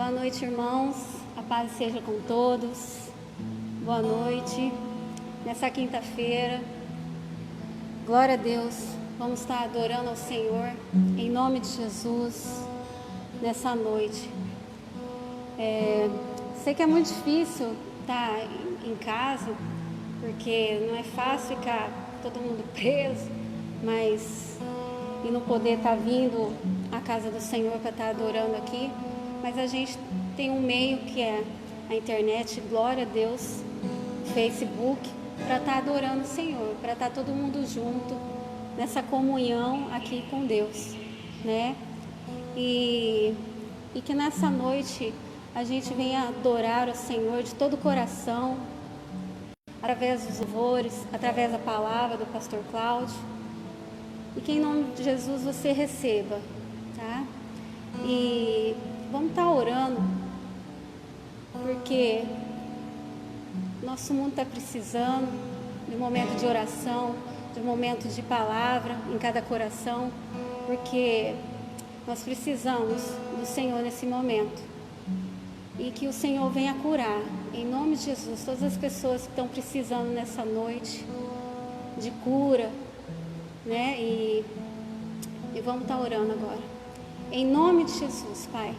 Boa noite, irmãos. A paz seja com todos. Boa noite. Nessa quinta-feira, glória a Deus, vamos estar adorando ao Senhor, em nome de Jesus, nessa noite. Sei que é muito difícil estar em casa, porque não é fácil ficar todo mundo preso, e não poder estar vindo à casa do Senhor para estar adorando aqui. Mas a gente tem um meio que é a internet, glória a Deus, Facebook, para estar adorando o Senhor, para estar todo mundo junto nessa comunhão aqui com Deus, né? E que nessa noite a gente venha adorar o Senhor de todo o coração, através dos louvores, através da palavra do pastor Cláudio, e que em nome de Jesus você receba, tá? E vamos estar orando, porque nosso mundo está precisando de um momento de oração, de um momento de palavra em cada coração, porque nós precisamos do Senhor nesse momento. E que o Senhor venha curar, em nome de Jesus, todas as pessoas que estão precisando nessa noite de cura, né? E vamos estar orando agora. Em nome de Jesus, Pai.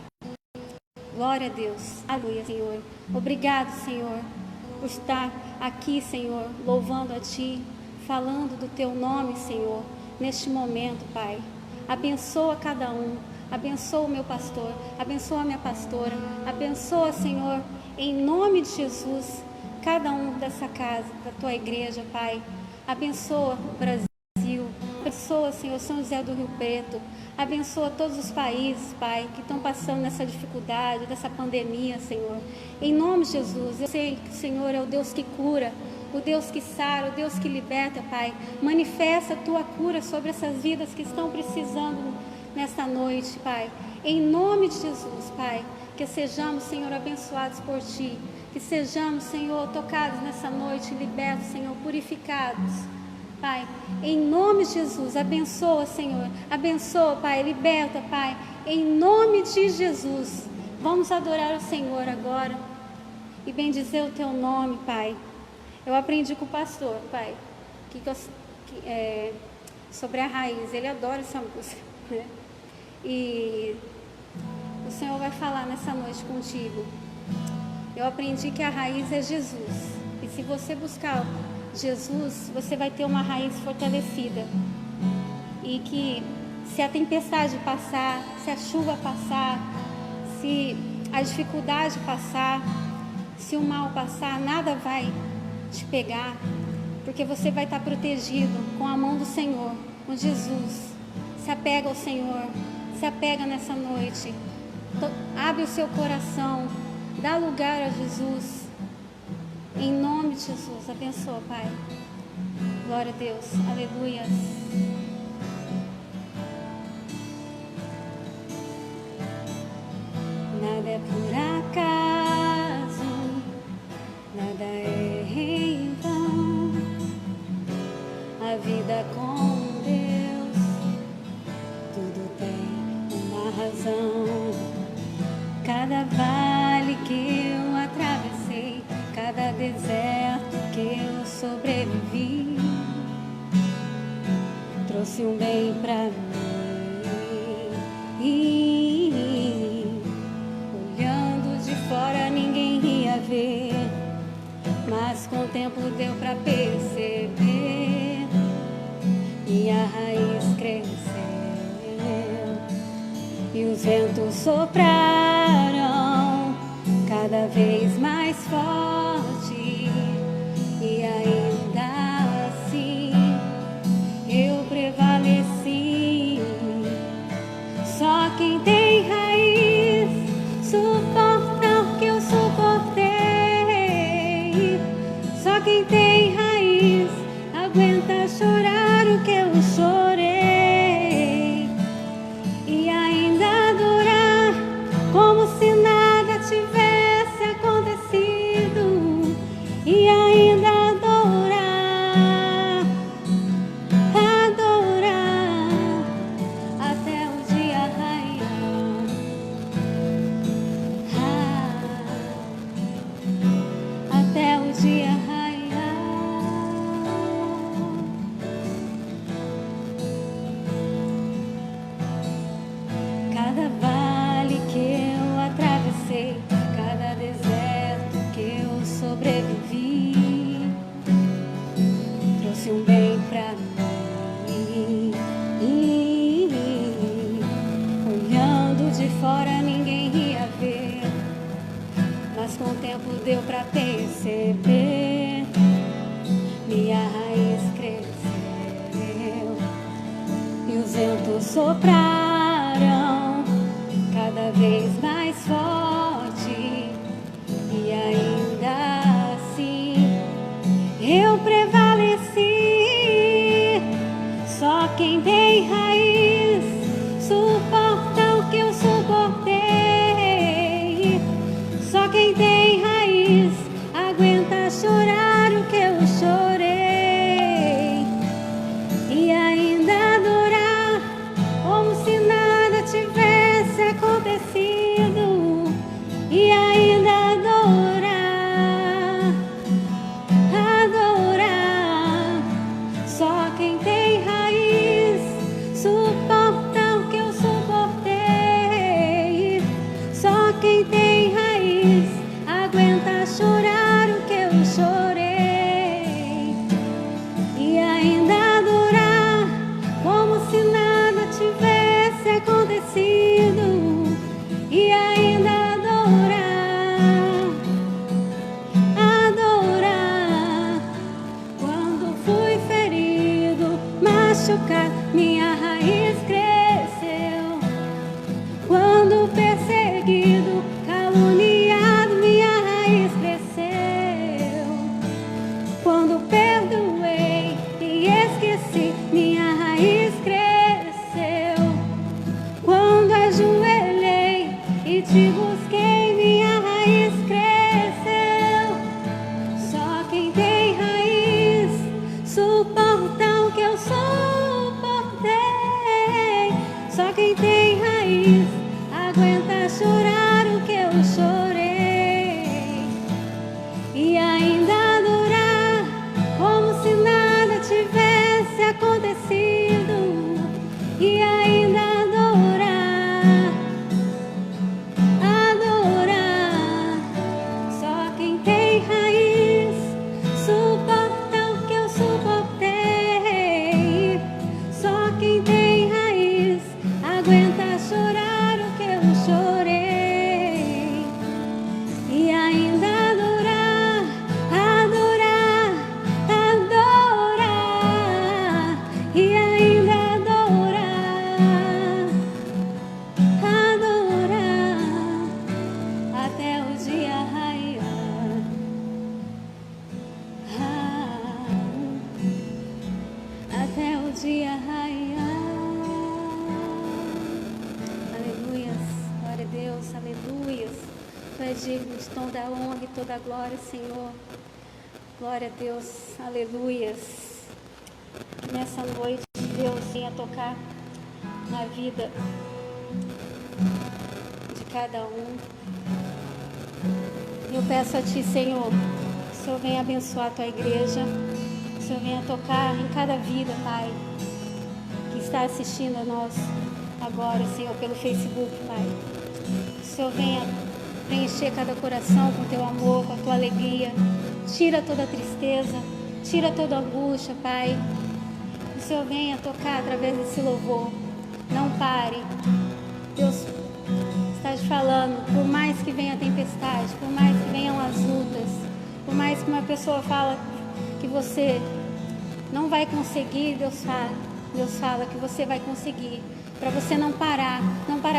Glória a Deus. Aleluia, Senhor. Obrigado, Senhor, por estar aqui, Senhor, louvando a Ti, falando do Teu nome, Senhor, neste momento, Pai. Abençoa cada um. Abençoa o meu pastor. Abençoa a minha pastora. Abençoa, Senhor, em nome de Jesus, cada um dessa casa, da Tua igreja, Pai. Abençoa o Brasil. Abençoa, Senhor, São José do Rio Preto. Abençoa todos os países, Pai, que estão passando nessa dificuldade, dessa pandemia, Senhor. Em nome de Jesus, eu sei que o Senhor é o Deus que cura, o Deus que sara, o Deus que liberta, Pai. Manifesta a Tua cura sobre essas vidas que estão precisando nesta noite, Pai. Em nome de Jesus, Pai, que sejamos, Senhor, abençoados por Ti. Que sejamos, Senhor, tocados nessa noite, libertos, Senhor, purificados. Pai, em nome de Jesus, abençoa, Senhor, abençoa, Pai, liberta, Pai, em nome de Jesus. Vamos adorar o Senhor agora e bendizer o Teu nome, Pai. Eu aprendi com o pastor, Pai, sobre a raiz, ele adora essa música, né? E o Senhor vai falar nessa noite contigo. Eu aprendi que a raiz é Jesus, e se você buscar Jesus, você vai ter uma raiz fortalecida. E que se a tempestade passar, se a chuva passar, se a dificuldade passar, se o mal passar, nada vai te pegar, porque você vai estar protegido com a mão do Senhor, com Jesus. Se apega ao Senhor, se apega nessa noite, abre o seu coração, dá lugar a Jesus. Em nome de Jesus, abençoa, Pai. Glória a Deus, aleluia. Nada é por acaso, nada é em vão. A vida com Deus, tudo tem uma razão. Cada vale que eu atravessei, cada deserto que eu sobrevivi, trouxe um bem pra mim. E olhando de fora ninguém ia ver, mas com o tempo deu pra perceber. Minha raiz cresceu e os ventos sopraram cada vez mais forte, e ainda assim eu prevaleci. Só quem tem raiz suporta o que eu suportei. Só quem tem raiz aguenta chorar o que eu chorei, e ainda adorar como se nada tivesse acontecido, e ainda adorar até o dia raiar. passei, cada deserto que eu sobrevivi, trouxe um bem pra mim. Olhando de fora ninguém ia ver, mas com o tempo deu pra perceber. Minha raiz cresceu e os ventos sopraram cada vez mais forte, e ainda assim eu prevaleci. Só quem tem raiz suporta o que eu suportei. Só quem tem raiz aguenta chorar o que eu chorei, e ainda adorar como se nada tivesse acontecido, e ainda adorar. Só quem tem raiz suporta o que eu suportei. Só quem tem raiz aguenta chorar o que eu chorei, e ainda adorar como se nada tivesse acontecido, e ainda adorar. Quando fui ferido, machucado, minha raiz cresceu. Quando perseguido, caluniado, minha raiz cresceu. Quando perdoei e esqueci, minha raiz cresceu. Quando ajoelhei e te busquei, minha raiz cresceu. Só quem tem raiz suporta o que eu suportei. Só quem tem raiz aguenta chorar o que eu chorei, e ainda adorar como se nada tivesse acontecido, e ainda adorar. Só quem tem raiz suporta o que eu suportei. Só quem tem raiz aguenta chorar o que eu chorei, e ainda adorar. E ainda adorar até o dia raiar. Até o dia raiar. Aleluias, glória a Deus, aleluias. Tu és digno de toda a honra e toda a glória, Senhor. Glória a Deus, aleluias. Que nessa noite Deus venha tocar na vida de cada um. Eu peço a Ti, Senhor, que o Senhor venha abençoar a Tua igreja, que o Senhor venha tocar em cada vida, Pai, que está assistindo a nós agora, Senhor, pelo Facebook, Pai. Que o Senhor venha preencher cada coração com Teu amor, com a Tua alegria. Tira toda a tristeza, tira toda a angústia, Pai. Que o Senhor venha tocar através desse louvor. Não pare. Deus está te falando, por mais que venha a tempestade, por mais que venham as lutas, por mais que uma pessoa fala que você não vai conseguir, Deus fala que você vai conseguir. Para você não parar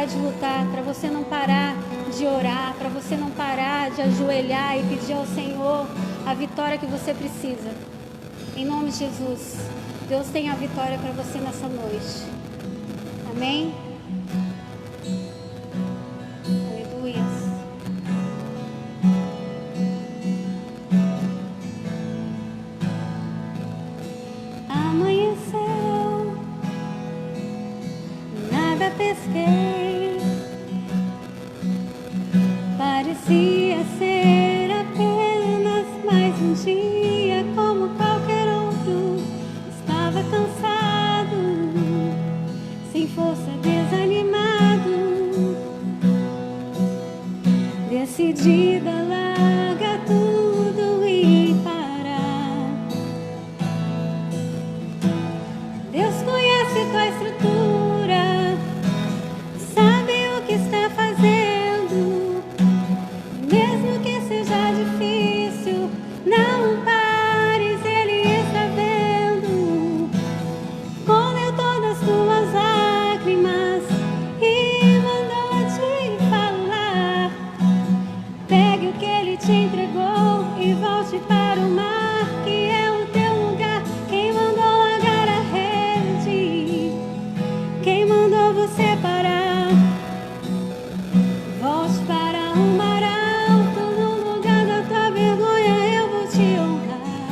de lutar, para você não parar de orar, para você não parar de ajoelhar e pedir ao Senhor a vitória que você precisa. Em nome de Jesus, Deus tem a vitória para você nessa noite. Amém? Aleluias. Amanheceu, nada pesquei, parecia ser apenas mais um dia como qualquer outro. Estava cansado, sem força, desanimado. perdida, larga tudo e parar. Deus conhece tua estrutura, sabe o que está fazendo. Mesmo que seja difícil, não pares, Ele está vendo. Colheu todas tuas lágrimas e mandou te falar. Pegue o que Ele te entregou e volte para o mar, que é o teu lugar. Quem mandou largar a rede? Quem mandou você parar? Volte para o mar alto, no lugar da tua vergonha eu vou te honrar.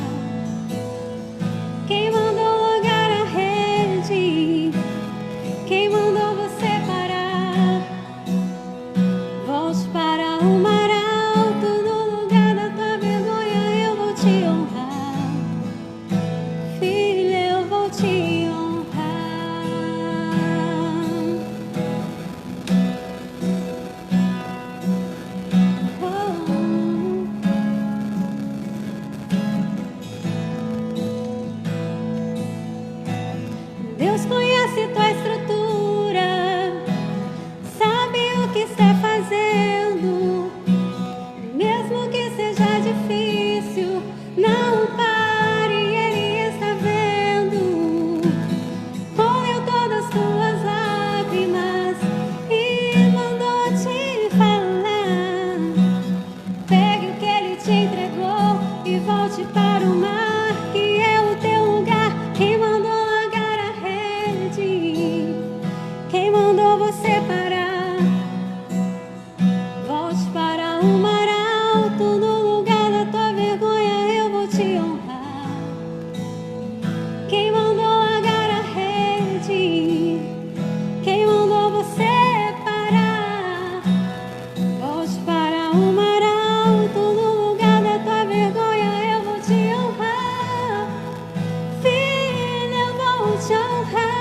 Quem mandou largar a rede? Quem mandou você parar? Volte para o mar alto, no lugar da tua vergonha eu vou te honrar. Filha, eu vou te honrar. Deus conhece tua estrutura, sabe o que está fazendo. Mesmo que seja difícil, não pare, Ele está vendo. Colheu todas tuas lágrimas e mandou te falar. Pegue o que Ele te entregou e volte para o mar, que é o teu lugar. Quem mandou largar a rede? Quem mandou você parar? Volte para o mar alto, no lugar da tua vergonha eu vou te honrar. Quem mandou largar a rede? Quem mandou você parar? Volte para o mar alto, no lugar da tua vergonha eu vou te honrar. Filha, eu vou te honrar.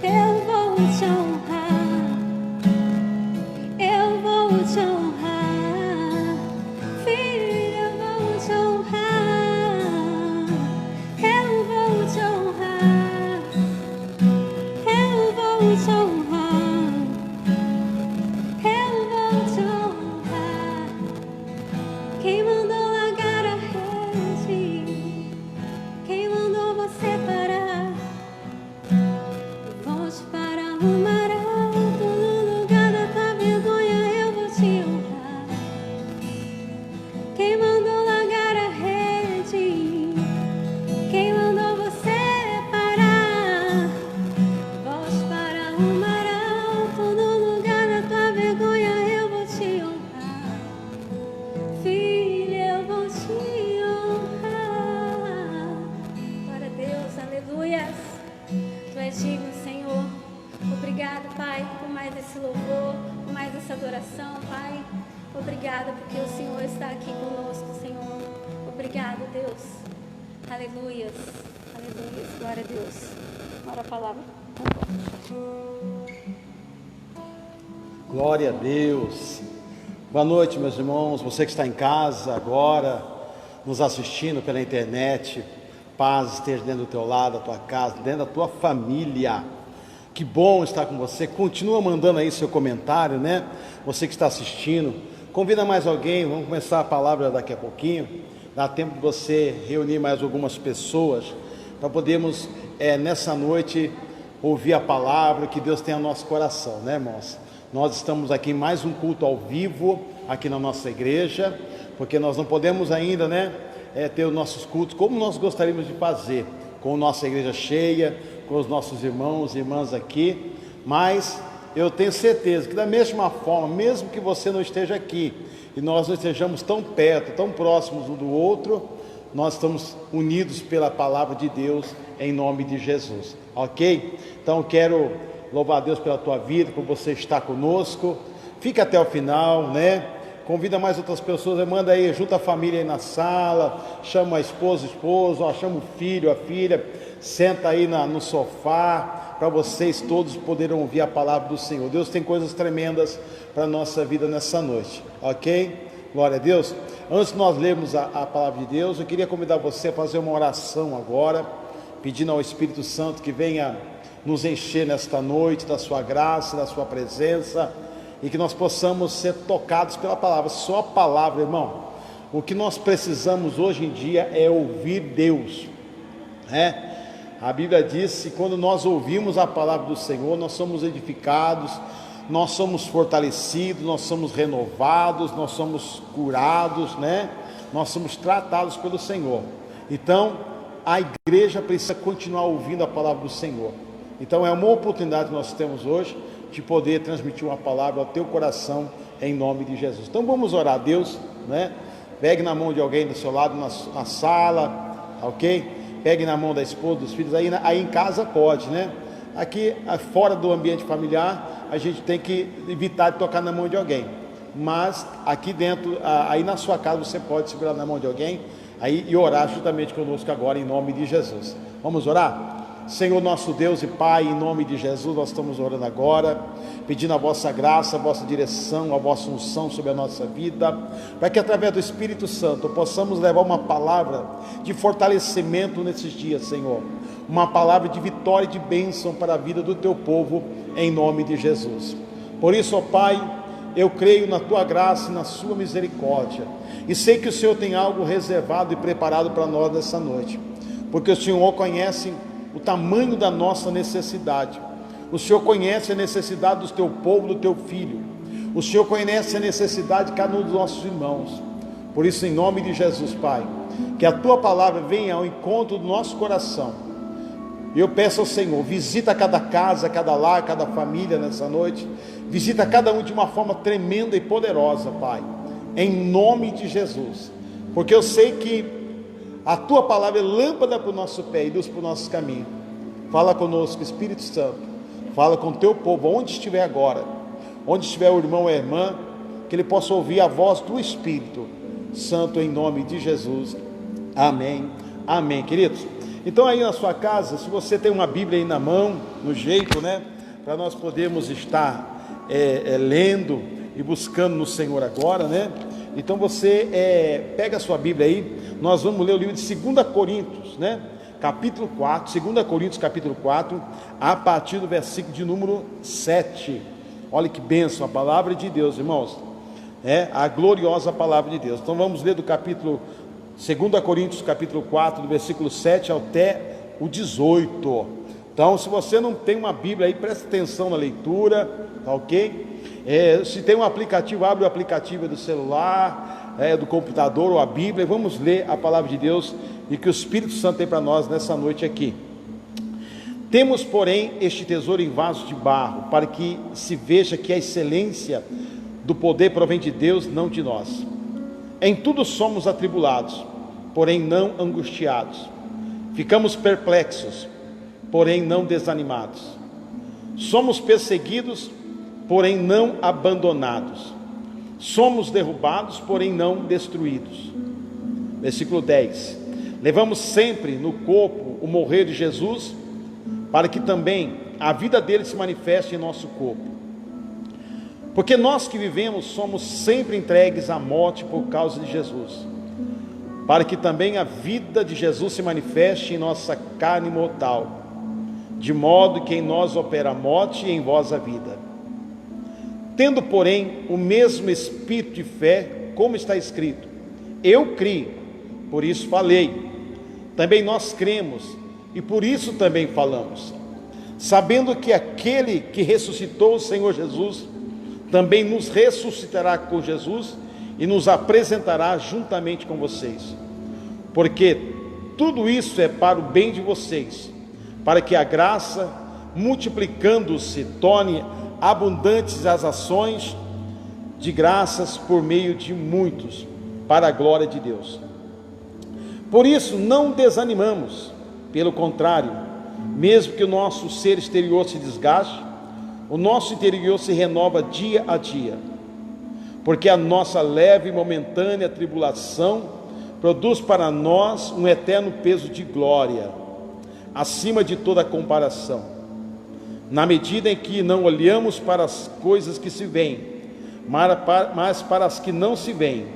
Eu vou te honrar. Eu vou te honrar. Filha, eu vou te honrar. Eu vou te honrar. Eu vou te honrar. Eu vou te honrar. Quem mandou largar a rede? Quem mandou você parar? Volte para o mar alto, no lugar da tua vergonha eu vou te honrar. Quem mandou largar a rede? Quem mandou você parar? Volte para o mar alto, no lugar da tua vergonha eu vou te honrar. Filha, eu vou te honrar. Glória a Deus, aleluias. Tu és digno, Senhor. Obrigado, Pai, por mais esse louvor, por mais essa adoração, Pai. Obrigada porque o Senhor está aqui conosco, Senhor. Obrigado, Deus. Aleluias. Aleluias. Glória a Deus. Agora a palavra. Glória a Deus. Boa noite, meus irmãos. Você que está em casa agora, nos assistindo pela internet, paz esteja dentro do teu lado, da tua casa, dentro da tua família. Que bom estar com você. Continua mandando aí seu comentário, né? Você que está assistindo, convida mais alguém. Vamos começar a palavra daqui a pouquinho. Dá tempo de você reunir mais algumas pessoas para podermos nessa noite ouvir a palavra que Deus tem no nosso coração, né, irmãos? Nós estamos aqui em mais um culto ao vivo aqui na nossa igreja, porque nós não podemos ainda, né, ter os nossos cultos como nós gostaríamos de fazer, com a nossa igreja cheia, com os nossos irmãos e irmãs aqui, mas eu tenho certeza que da mesma forma, mesmo que você não esteja aqui e nós não estejamos tão perto, tão próximos um do outro, nós estamos unidos pela palavra de Deus em nome de Jesus, ok? Então eu quero louvar a Deus pela tua vida, por você estar conosco. Fica até o final, né? Convida mais outras pessoas, manda aí, junta a família aí na sala, chama a esposa, o esposo, chama o filho, a filha, senta aí no sofá, para vocês todos poderem ouvir a palavra do Senhor. Deus tem coisas tremendas para a nossa vida nessa noite, ok? Glória a Deus. Antes de nós lermos a palavra de Deus, eu queria convidar você a fazer uma oração agora, pedindo ao Espírito Santo que venha nos encher nesta noite da sua graça, da sua presença, e que nós possamos ser tocados pela palavra. Só a palavra, irmão. O que nós precisamos hoje em dia é ouvir Deus, né? A Bíblia diz que quando nós ouvimos a palavra do Senhor, nós somos edificados, nós somos fortalecidos, nós somos renovados, nós somos curados, né? Nós somos tratados pelo Senhor. Então, a igreja precisa continuar ouvindo a palavra do Senhor. Então, é uma oportunidade que nós temos hoje de poder transmitir uma palavra ao teu coração, em nome de Jesus. Então, vamos orar a Deus, né? Pegue na mão de alguém do seu lado na sala, ok? Pegue na mão da esposa, dos filhos, aí em casa pode, né? Aqui, fora do ambiente familiar, a gente tem que evitar de tocar na mão de alguém. Mas aqui dentro, aí na sua casa, você pode segurar na mão de alguém aí e orar juntamente conosco agora, em nome de Jesus. Vamos orar? Senhor nosso Deus e Pai, em nome de Jesus, nós estamos orando agora, pedindo a vossa graça, a vossa direção, a vossa unção sobre a nossa vida, para que através do Espírito Santo possamos levar uma palavra de fortalecimento nesses dias, Senhor, uma palavra de vitória e de bênção para a vida do teu povo, em nome de Jesus. Por isso, ó Pai, eu creio na tua graça e na sua misericórdia, e sei que o Senhor tem algo reservado e preparado para nós nessa noite, porque o Senhor conhece o tamanho da nossa necessidade. O Senhor conhece a necessidade do teu povo, do teu filho. O Senhor conhece a necessidade de cada um dos nossos irmãos. Por isso, em nome de Jesus, Pai, que a tua palavra venha ao encontro do nosso coração. Eu peço ao Senhor, visita cada casa, cada lar, cada família nessa noite. Visita cada um de uma forma tremenda e poderosa, Pai, em nome de Jesus, porque eu sei que a tua palavra é lâmpada para o nosso pé e luz para o nosso caminho. Fala conosco, Espírito Santo. Fala com o teu povo, onde estiver agora, onde estiver o irmão ou a irmã, que ele possa ouvir a voz do Espírito Santo, em nome de Jesus. Amém, amém, queridos. Então aí na sua casa, se você tem uma Bíblia aí na mão, no jeito, né, para nós podermos estar lendo e buscando no Senhor agora, né? Então você pega a sua Bíblia aí, nós vamos ler o livro de 2 Coríntios, né? Capítulo 4, 2 Coríntios capítulo 4, a partir do versículo de número 7. Olha que bênção, a palavra de Deus, irmãos, a gloriosa palavra de Deus. Então vamos ler do capítulo 2 Coríntios capítulo 4, do versículo 7 até o 18. Então, se você não tem uma Bíblia aí, preste atenção na leitura, tá ok? Se tem um aplicativo, abre o aplicativo do celular, do computador ou a Bíblia, e vamos ler a palavra de Deus e que o Espírito Santo tem para nós nessa noite aqui. Temos, porém, este tesouro em vasos de barro, para que se veja que a excelência do poder provém de Deus, não de nós. Em tudo somos atribulados, porém não angustiados. Ficamos perplexos, porém não desanimados. Somos perseguidos, porém não abandonados. Somos derrubados, porém não destruídos. Versículo 10. Levamos sempre no corpo o morrer de Jesus, para que também a vida dele se manifeste em nosso corpo. Porque nós que vivemos somos sempre entregues à morte por causa de Jesus, para que também a vida de Jesus se manifeste em nossa carne mortal, de modo que em nós opera a morte e em vós a vida. Tendo, porém, o mesmo espírito de fé, como está escrito: eu criei, por isso falei. Também nós cremos, e por isso também falamos, sabendo que aquele que ressuscitou o Senhor Jesus, também nos ressuscitará com Jesus, e nos apresentará juntamente com vocês. Porque tudo isso é para o bem de vocês, para que a graça, multiplicando-se, torne abundantes as ações de graças por meio de muitos, para a glória de Deus. Por isso não desanimamos, pelo contrário, mesmo que o nosso ser exterior se desgaste, o nosso interior se renova dia a dia, porque a nossa leve e momentânea tribulação produz para nós um eterno peso de glória, acima de toda comparação, na medida em que não olhamos para as coisas que se veem, mas para as que não se veem,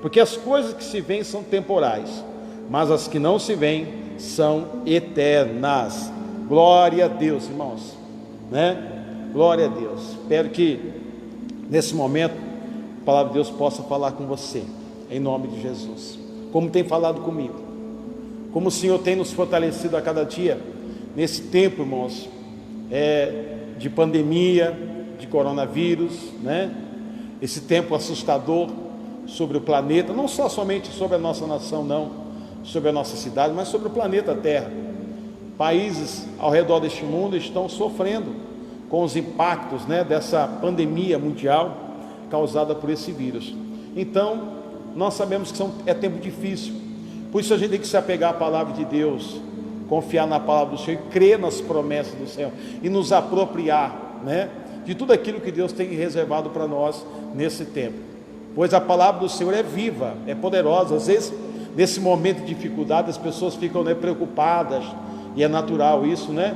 porque as coisas que se veem são temporais, mas as que não se veem são eternas. Glória a Deus, irmãos, né? Glória a Deus. Espero que nesse momento a palavra de Deus possa falar com você, em nome de Jesus, como tem falado comigo, como o Senhor tem nos fortalecido a cada dia, nesse tempo, irmãos, de pandemia, de coronavírus, né? Esse tempo assustador sobre o planeta, não só somente sobre a nossa nação, não, sobre a nossa cidade, mas sobre o planeta Terra. Países ao redor deste mundo estão sofrendo com os impactos, né, dessa pandemia mundial causada por esse vírus. Então, nós sabemos que é tempo difícil, por isso a gente tem que se apegar à palavra de Deus, confiar na palavra do Senhor e crer nas promessas do Senhor e nos apropriar, né, de tudo aquilo que Deus tem reservado para nós nesse tempo, pois a palavra do Senhor é viva, é poderosa. Às vezes, nesse momento de dificuldade, as pessoas ficam, né, preocupadas, e é natural isso, né?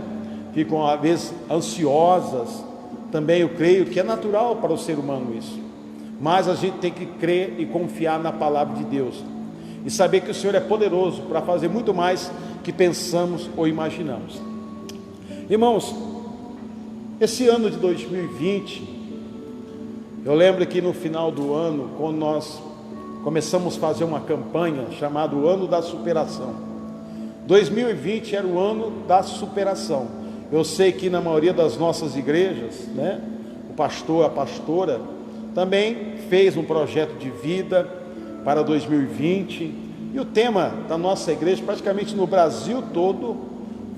Ficam às vezes ansiosas, também eu creio que é natural para o ser humano isso, mas a gente tem que crer e confiar na palavra de Deus, e saber que o Senhor é poderoso para fazer muito mais que pensamos ou imaginamos. Irmãos, esse ano de 2020, eu lembro que no final do ano, quando nós começamos a fazer uma campanha chamada o Ano da Superação, 2020 era o ano da superação. Eu sei que na maioria das nossas igrejas, né, o pastor, a pastora, também fez um projeto de vida para 2020, e o tema da nossa igreja, praticamente no Brasil todo,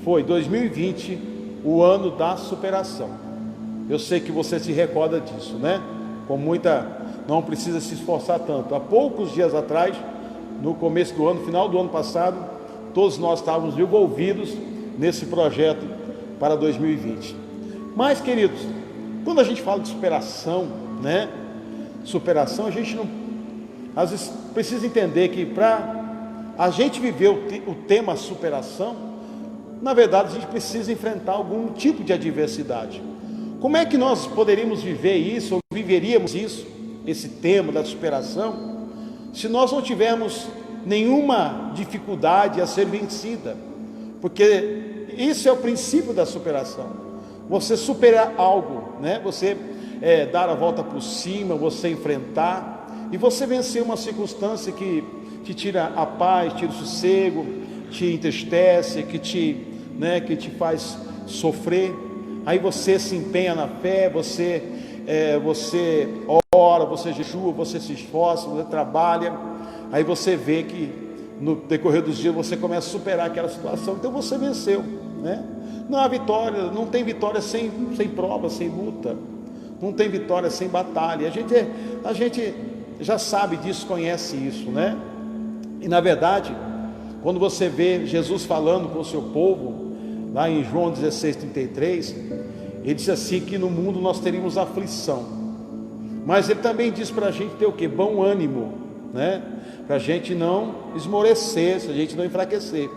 foi 2020, o ano da superação. Eu sei que você se recorda disso, né? Com muita, não precisa se esforçar tanto. Há poucos dias atrás, no começo do ano, final do ano passado, todos nós estávamos envolvidos nesse projeto para 2020. Mas, queridos, quando a gente fala de superação, né? Superação, a gente não, às vezes precisa entender que para a gente viver o tema superação, na verdade a gente precisa enfrentar algum tipo de adversidade. Como é que nós poderíamos viver isso, ou viveríamos isso, esse tema da superação, se nós não tivermos nenhuma dificuldade a ser vencida? Porque isso é o princípio da superação. Você superar algo, né? Você dar a volta por cima, você enfrentar, e você vencer uma circunstância que te tira a paz, tira o sossego, te entristece, que te faz sofrer. Aí você se empenha na fé, você ora, você jejua, você se esforça, você trabalha. Aí você vê que no decorrer dos dias você começa a superar aquela situação. Então você venceu, né? Não há vitória, não tem vitória sem prova, sem luta. Não tem vitória sem batalha. A gente já sabe disso, conhece isso, né? E na verdade, quando você vê Jesus falando com o seu povo, lá em João 16:33, ele diz assim, que no mundo nós teríamos aflição, mas ele também diz para a gente ter o que? Bom ânimo, né? Para a gente não esmorecer, a gente não enfraquecer.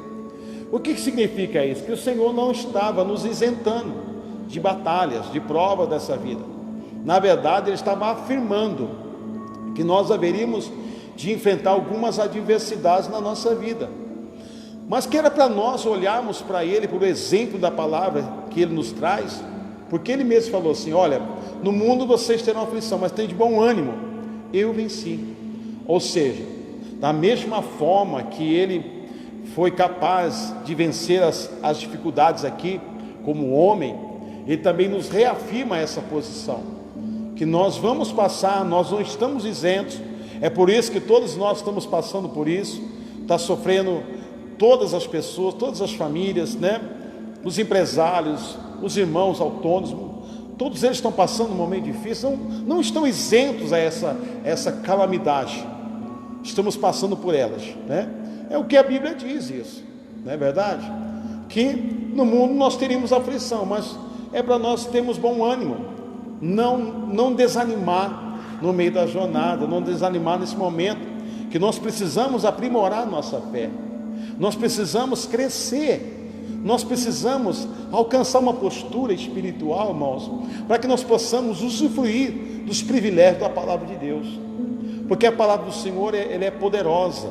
O que significa isso? Que o Senhor não estava nos isentando de batalhas, de provas dessa vida. Na verdade, Ele estava afirmando que nós haveríamos de enfrentar algumas adversidades na nossa vida, mas que era para nós olharmos para Ele, por exemplo da palavra que Ele nos traz, porque Ele mesmo falou assim: olha, no mundo vocês terão aflição, mas tem de bom ânimo, eu venci. Ou seja, da mesma forma que Ele foi capaz de vencer as dificuldades aqui, como homem, Ele também nos reafirma essa posição, que nós vamos passar, nós não estamos isentos. É por isso que todos nós estamos passando por isso, está sofrendo todas as pessoas, todas as famílias, né? Os empresários, os irmãos autônomos, todos eles estão passando um momento difícil, não estão isentos a essa calamidade, estamos passando por elas, né? É o que a Bíblia diz isso, não é verdade? Que no mundo nós teríamos aflição, mas é para nós termos bom ânimo, não desanimar no meio da jornada, não desanimar nesse momento, que nós precisamos aprimorar nossa fé, nós precisamos crescer, nós precisamos alcançar uma postura espiritual, irmãos, para que nós possamos usufruir dos privilégios da palavra de Deus, porque a palavra do Senhor ela é poderosa.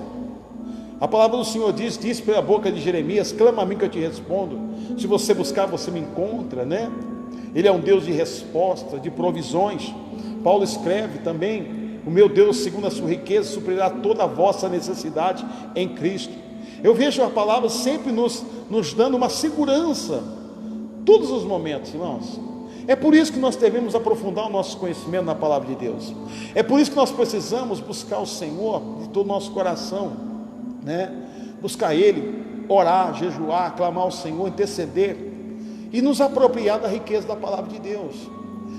A palavra do Senhor diz pela boca de Jeremias: clama a mim que eu te respondo, se você buscar você me encontra, né? Ele é um Deus de resposta, de provisões. Paulo escreve também: o meu Deus, segundo a sua riqueza, suprirá toda a vossa necessidade em Cristo. Eu vejo a palavra sempre nos dando uma segurança, todos os momentos, irmãos. É por isso que nós devemos aprofundar o nosso conhecimento na palavra de Deus. É por isso que nós precisamos buscar o Senhor de todo o nosso coração, né? Buscar Ele, orar, jejuar, clamar ao Senhor, interceder e nos apropriar da riqueza da palavra de Deus,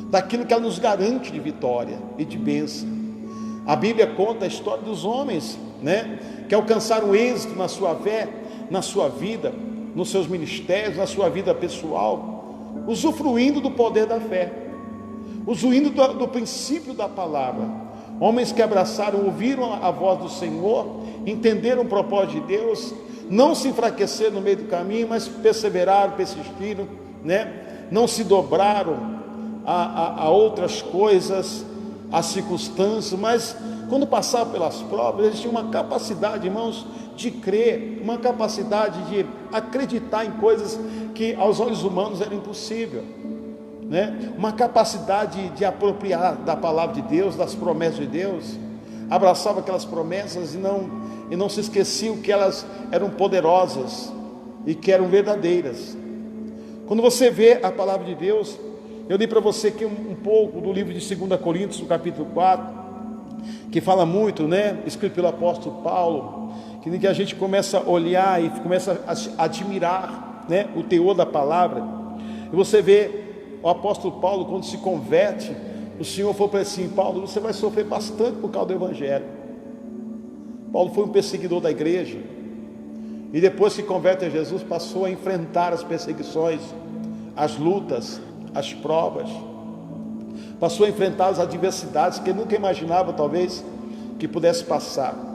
daquilo que ela nos garante de vitória e de bênção. A Bíblia conta a história dos homens, né, que alcançaram êxito na sua fé, na sua vida, nos seus ministérios, na sua vida pessoal, usufruindo do poder da fé, usufruindo do princípio da palavra. Homens que abraçaram, ouviram a voz do Senhor, entenderam o propósito de Deus, não se enfraqueceram no meio do caminho, mas perseveraram, persistiram, né? Não se dobraram a outras coisas, a circunstâncias, mas quando passavam pelas provas, eles tinham uma capacidade, irmãos, de crer, uma capacidade de acreditar em coisas que aos olhos humanos era impossível, né? Uma capacidade de apropriar da palavra de Deus, das promessas de Deus. Abraçava aquelas promessas e não se esqueciam que elas eram poderosas e que eram verdadeiras. Quando você vê a palavra de Deus, eu li para você aqui um pouco do livro de 2 Coríntios, no capítulo 4, que fala muito, né, escrito pelo apóstolo Paulo, que a gente começa a olhar e começa a admirar, né, o teor da palavra. E você vê o apóstolo Paulo, quando se converte, o Senhor falou para ele assim: Paulo, você vai sofrer bastante por causa do Evangelho. Paulo foi um perseguidor da igreja, e depois que converte a Jesus, passou a enfrentar as perseguições, as lutas, as provas, passou a enfrentar as adversidades que ele nunca imaginava talvez que pudesse passar.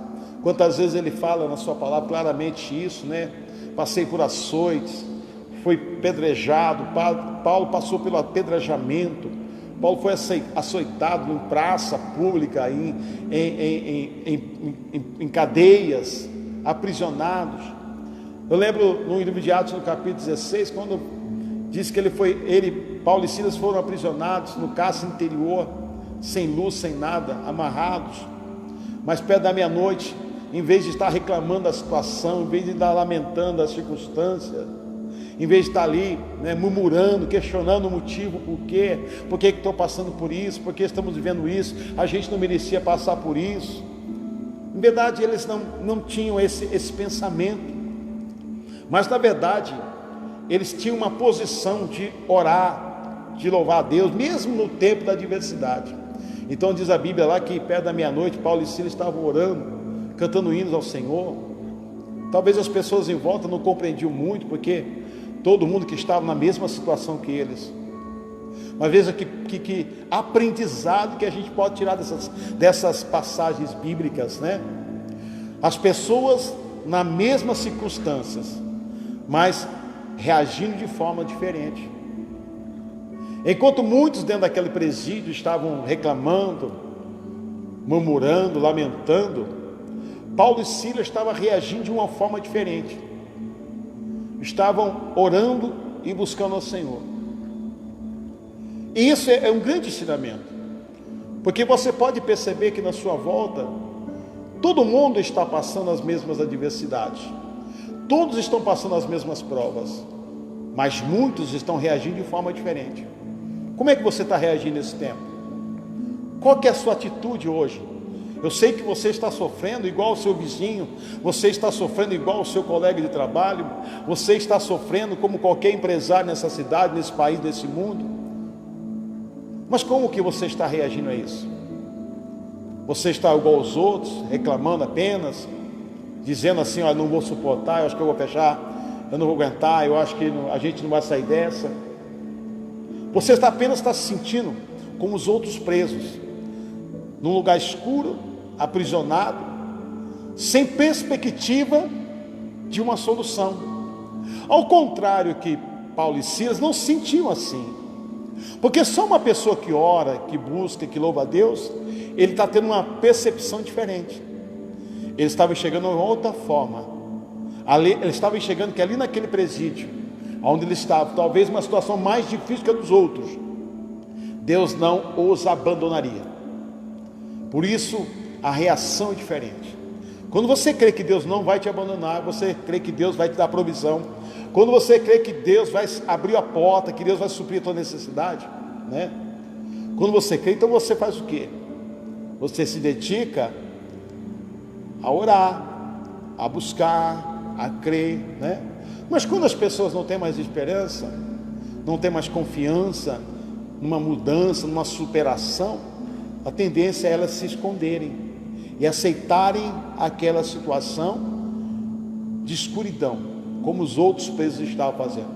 Quantas vezes ele fala na sua palavra claramente isso, né? Passei por açoites, foi pedrejado. Paulo passou pelo apedrejamento. Paulo foi açoitado em praça pública, em cadeias, aprisionados. Eu lembro no livro de Atos, no capítulo 16, quando diz que Paulo e Silas foram aprisionados no cárcere interior, sem luz, sem nada, amarrados. Mas perto da meia-noite, em vez de estar reclamando da situação, em vez de estar lamentando as circunstâncias, em vez de estar ali, né, murmurando, questionando o motivo, por que estou passando por isso, por que estamos vivendo isso, a gente não merecia passar por isso. Em verdade, eles não tinham esse pensamento, mas na verdade, eles tinham uma posição de orar, de louvar a Deus, mesmo no tempo da adversidade. Então diz a Bíblia lá que perto da meia-noite, Paulo e Silas estavam orando, cantando hinos ao Senhor. Talvez as pessoas em volta não compreendiam muito, porque todo mundo que estava na mesma situação que eles. Mas veja que aprendizado que a gente pode tirar dessas passagens bíblicas, né? As pessoas nas mesmas circunstâncias, mas reagindo de forma diferente. Enquanto muitos dentro daquele presídio estavam reclamando, murmurando, lamentando, Paulo e Silas estavam reagindo de uma forma diferente. Estavam orando e buscando ao Senhor. E isso é um grande ensinamento, porque você pode perceber que na sua volta todo mundo está passando as mesmas adversidades, todos estão passando as mesmas provas, mas muitos estão reagindo de forma diferente. Como é que você está reagindo nesse tempo? Qual que é a sua atitude hoje? Eu sei que você está sofrendo igual o seu vizinho, você está sofrendo igual o seu colega de trabalho, você está sofrendo como qualquer empresário nessa cidade, nesse país, nesse mundo. Mas como que você está reagindo a isso? Você está igual aos outros, reclamando apenas, dizendo assim: olha, não vou suportar, eu acho que eu vou fechar, eu não vou aguentar, eu acho que a gente não vai sair dessa. Você apenas está se sentindo como os outros presos, num lugar escuro, aprisionado, sem perspectiva de uma solução. Ao contrário que Paulo e Silas não se sentiam assim, porque só uma pessoa que ora, que busca, que louva a Deus, ele está tendo uma percepção diferente. Ele estava enxergando de uma outra forma. Ele estava enxergando que ali naquele presídio, onde ele estava, talvez uma situação mais difícil que a dos outros, Deus não os abandonaria. Por isso a reação é diferente. Quando você crê que Deus não vai te abandonar, você crê que Deus vai te dar provisão, quando você crê que Deus vai abrir a porta, que Deus vai suprir a tua necessidade, né? Quando você crê, então você faz o quê? Você se dedica a orar, a buscar, a crer, né? Mas quando as pessoas não têm mais esperança, não têm mais confiança numa mudança, numa superação, a tendência é elas se esconderem e aceitarem aquela situação de escuridão, como os outros presos estavam fazendo.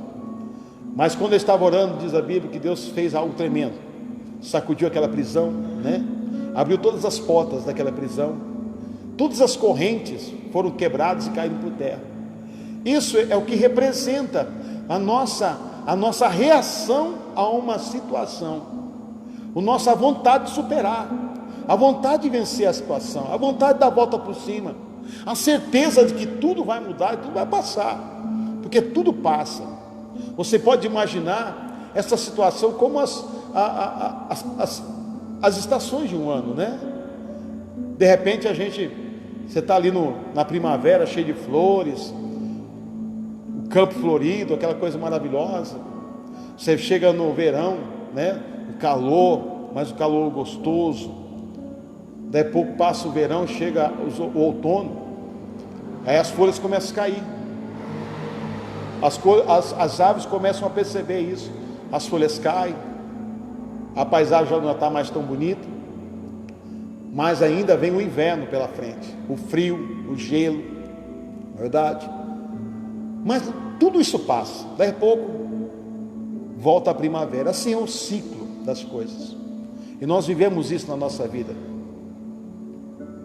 Mas quando ele estava orando, diz a Bíblia que Deus fez algo tremendo, sacudiu aquela prisão, né? Abriu todas as portas daquela prisão, todas as correntes foram quebradas e caíram por terra. Isso é o que representa a nossa reação a uma situação, a nossa vontade de superar, a vontade de vencer a situação, a vontade de dar a volta por cima, a certeza de que tudo vai mudar e tudo vai passar, porque tudo passa. Você pode imaginar essa situação como as estações de um ano, né? De repente você está ali na primavera, cheio de flores, o campo florido, aquela coisa maravilhosa. Você chega no verão, né? O calor, mas o calor gostoso. Daí a pouco passa o verão, chega o outono, aí as folhas começam a cair, as aves começam a perceber isso, as folhas caem, a paisagem já não está mais tão bonita, mas ainda vem o inverno pela frente, o frio, o gelo, verdade? Mas tudo isso passa, daí a pouco volta a primavera. Assim é o ciclo das coisas, e nós vivemos isso na nossa vida.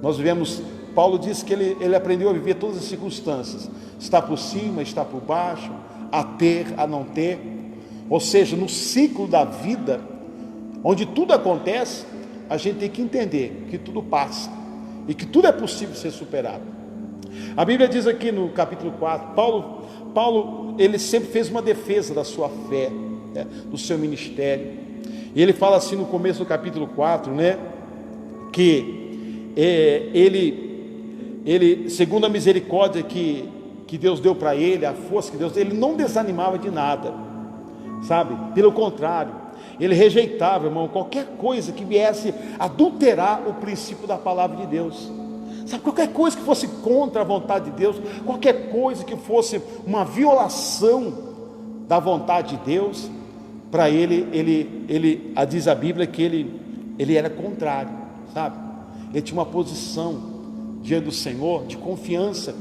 Nós vivemos, Paulo disse que ele aprendeu a viver todas as circunstâncias, está por cima, está por baixo, a ter, a não ter, ou seja, no ciclo da vida, onde tudo acontece, a gente tem que entender que tudo passa, e que tudo é possível ser superado. A Bíblia diz aqui no capítulo 4, Paulo ele sempre fez uma defesa da sua fé, né, do seu ministério, e ele fala assim no começo do capítulo 4, né, que ele, segundo a misericórdia que Deus deu para ele, a força que Deus deu, ele não desanimava de nada, sabe? Pelo contrário, ele rejeitava, irmão, qualquer coisa que viesse adulterar o princípio da palavra de Deus, sabe? Qualquer coisa que fosse contra a vontade de Deus, qualquer coisa que fosse uma violação da vontade de Deus, para diz a Bíblia que ele era contrário, sabe? Ele tinha uma posição diante do Senhor de confiança,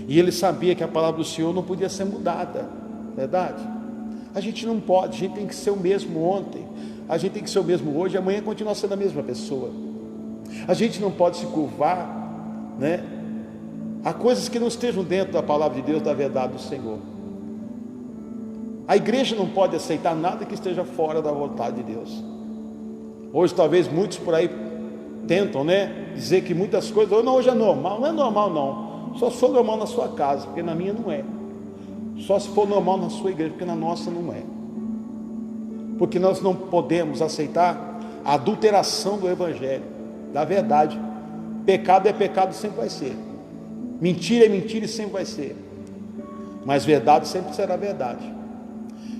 e ele sabia que a palavra do Senhor não podia ser mudada, verdade? A gente não pode, a gente tem que ser o mesmo ontem, a gente tem que ser o mesmo hoje, amanhã continua sendo a mesma pessoa. A gente não pode se curvar, né, a coisas que não estejam dentro da palavra de Deus, da verdade do Senhor. A igreja não pode aceitar nada que esteja fora da vontade de Deus. Hoje talvez muitos por aí tentam, né, dizer que muitas coisas, não, hoje é normal. Não é normal não, só se for normal na sua casa, porque na minha não é. Só se for normal na sua igreja, porque na nossa não é. Porque nós não podemos aceitar a adulteração do evangelho, da verdade. Pecado é pecado, sempre vai ser. Mentira é mentira e sempre vai ser. Mas verdade sempre será verdade.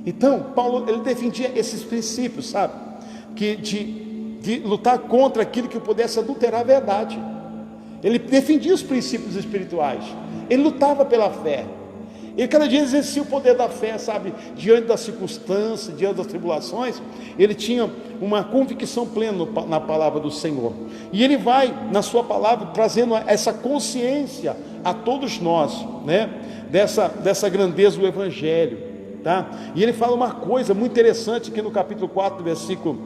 Então, Paulo, ele defendia esses princípios, sabe? De lutar contra aquilo que pudesse adulterar a verdade. Ele defendia os princípios espirituais. Ele lutava pela fé. Ele cada dia exercia o poder da fé, sabe? Diante das circunstâncias, diante das tribulações, ele tinha uma convicção plena na palavra do Senhor. E ele vai, na sua palavra, trazendo essa consciência a todos nós, né? Dessa grandeza do Evangelho, tá? E ele fala uma coisa muito interessante aqui no capítulo 4, versículo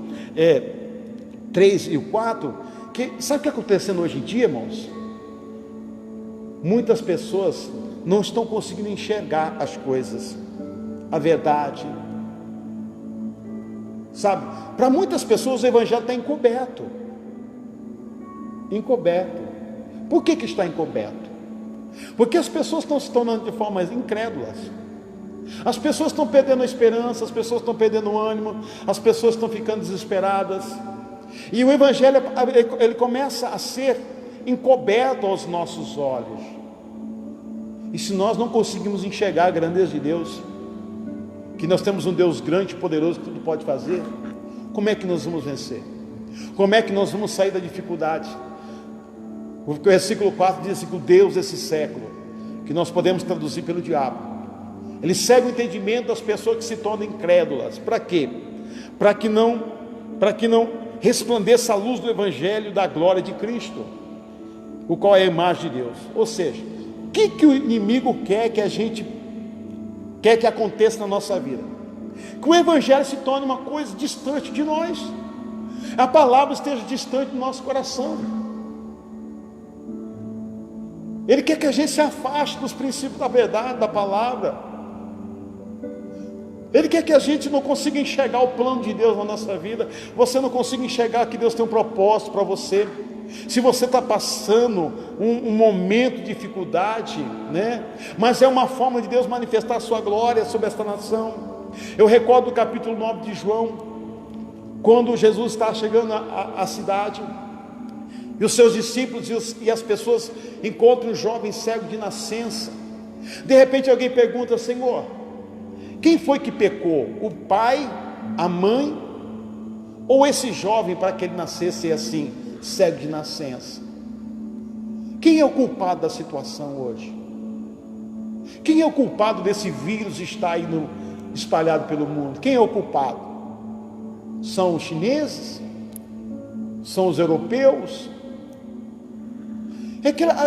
3 e 4, que sabe o que está acontecendo hoje em dia, irmãos? Muitas pessoas não estão conseguindo enxergar as coisas, a verdade. Sabe, para muitas pessoas o evangelho está encoberto. Encoberto. Por que está encoberto? Porque as pessoas estão se tornando de forma incrédulas. As pessoas estão perdendo a esperança, as pessoas estão perdendo o ânimo, as pessoas estão ficando desesperadas. E o evangelho, ele começa a ser encoberto aos nossos olhos. E se nós não conseguimos enxergar a grandeza de Deus, que nós temos um Deus grande e poderoso que tudo pode fazer, como é que nós vamos vencer? Como é que nós vamos sair da dificuldade? O versículo 4 diz assim, que o Deus desse século, que nós podemos traduzir pelo diabo, ele cega o entendimento das pessoas que se tornam incrédulas. Para quê? Para que não resplandeça a luz do evangelho da glória de Cristo, o qual é a imagem de Deus. Ou seja, o que o inimigo quer que aconteça na nossa vida? Que o evangelho se torne uma coisa distante de nós, a palavra esteja distante do nosso coração. Ele quer que a gente se afaste dos princípios da verdade, da palavra. Ele quer que a gente não consiga enxergar o plano de Deus na nossa vida. Você não consiga enxergar que Deus tem um propósito para você. Se você está passando um momento de dificuldade, né? Mas é uma forma de Deus manifestar a sua glória sobre esta nação. Eu recordo o capítulo 9 de João, quando Jesus está chegando à cidade, e os seus discípulos e as pessoas encontram um jovem cego de nascença. De repente alguém pergunta: Senhor, quem foi que pecou? O pai, a mãe, ou esse jovem para que ele nascesse assim, cego de nascença? Quem é o culpado da situação hoje? Quem é o culpado desse vírus estar aí espalhado pelo mundo? Quem é o culpado? São os chineses? São os europeus?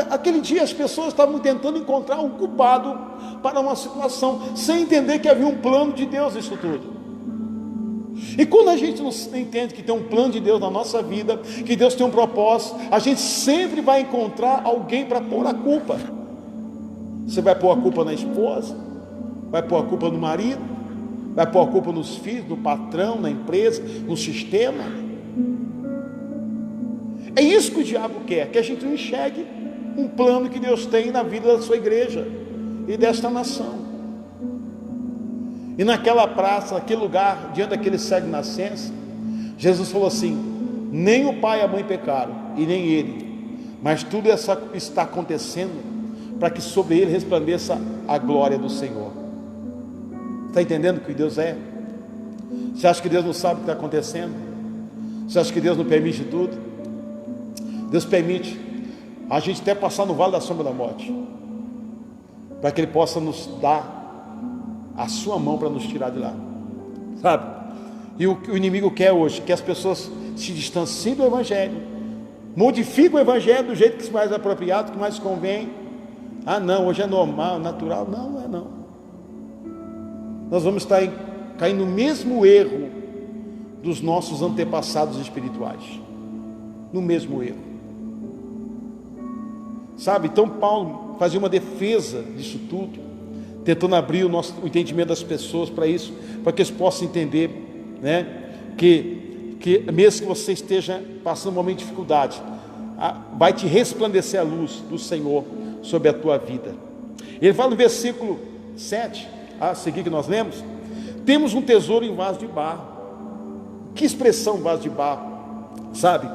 Aquele dia as pessoas estavam tentando encontrar um culpado para uma situação, sem entender que havia um plano de Deus nisso tudo. E quando a gente não entende que tem um plano de Deus na nossa vida, que Deus tem um propósito, a gente sempre vai encontrar alguém para pôr a culpa. Você vai pôr a culpa na esposa, vai pôr a culpa no marido, vai pôr a culpa nos filhos, no patrão, na empresa, no sistema. É isso que o diabo quer, que a gente não enxergue um plano que Deus tem na vida da sua igreja e desta nação. E naquela praça, naquele lugar, diante daquele cego de nascença, Jesus falou assim: nem o pai e a mãe pecaram, e nem ele, mas tudo está acontecendo para que sobre ele resplandeça a glória do Senhor. Está entendendo o que Deus é? Você acha que Deus não sabe o que está acontecendo? Você acha que Deus não permite tudo? Deus permite a gente até passar no vale da sombra da morte, para que Ele possa nos dar a sua mão para nos tirar de lá, sabe? E o inimigo quer hoje que as pessoas se distanciem do evangelho, modifiquem o evangelho do jeito que é mais apropriado, que mais convém. Ah não, hoje é normal, natural. Não é não. Nós vamos estar caindo no mesmo erro dos nossos antepassados espirituais, no mesmo erro, sabe? Então Paulo fazia uma defesa disso tudo, tentando abrir o entendimento das pessoas para isso, para que eles possam entender, né, que mesmo que você esteja passando um momento de dificuldade, vai te resplandecer a luz do Senhor sobre a tua vida. Ele fala no versículo 7, a seguir que nós lemos: temos um tesouro em vaso de barro. Que expressão vaso de barro, sabe?